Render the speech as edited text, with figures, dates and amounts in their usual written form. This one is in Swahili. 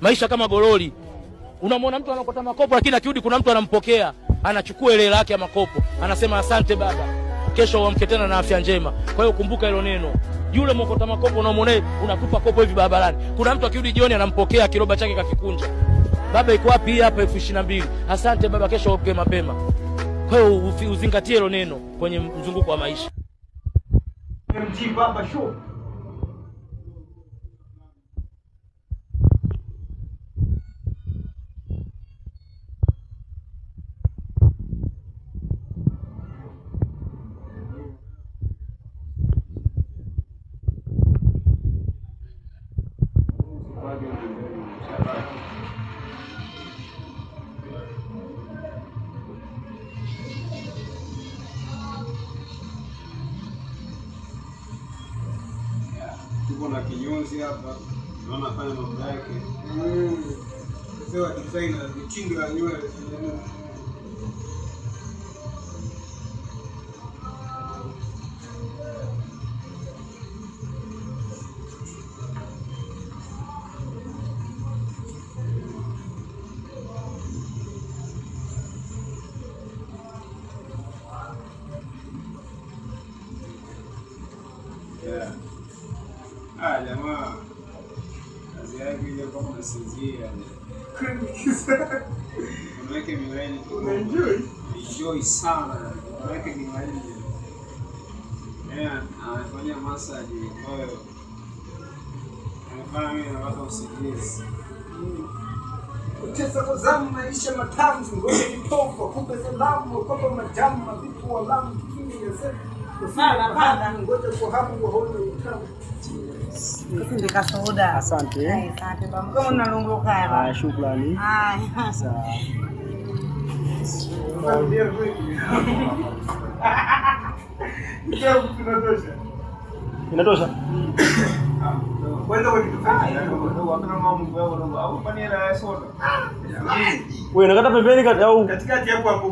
Maisha kama gololi. Unamwona mtu anakota makopo lakini akirudi kuna mtu anampokea, anachukua ile yake ya makopo, anasema asante baba. Kesho uamke tena na afya njema. Kwa hiyo kumbuka hilo neno. Yule mokota makopo unamwona unatupa kopo hivi barabarani. Kuna mtu akirudi jioni anampokea kiroba chake kakikunja. Baba iko wapi? Hii hapa 22,000. Asante baba, kesho uamke mapema. Kwa hiyo uzingatie hilo neno kwenye mzunguko wa maisha. MG Baba Show. Tuko na kinyozi hapa, naona afanya mambo yake. Sasa designer mitindo ya nywele. Yeah. Jamaa kazi yake ile kwa kusinzia. Unaweke miwani, enjoy sana. Unaweke miwani. Anafanya massage kwa anafanya mimi napata usingizi. Utesa kwa zamu maisha matamu, ngoja kitoko, kumbe salamu, kopa majamu, mavipu wa lamu, kini ya sefu. Sana, ngoja kwa hamu wa hona utamu. Sindika soda. Asante. Asante baba. Kama unalongoka hapa. Ah, shukrani. Sawa. Inatosha? Wewe nakata pembeni au katikati hapo hapo.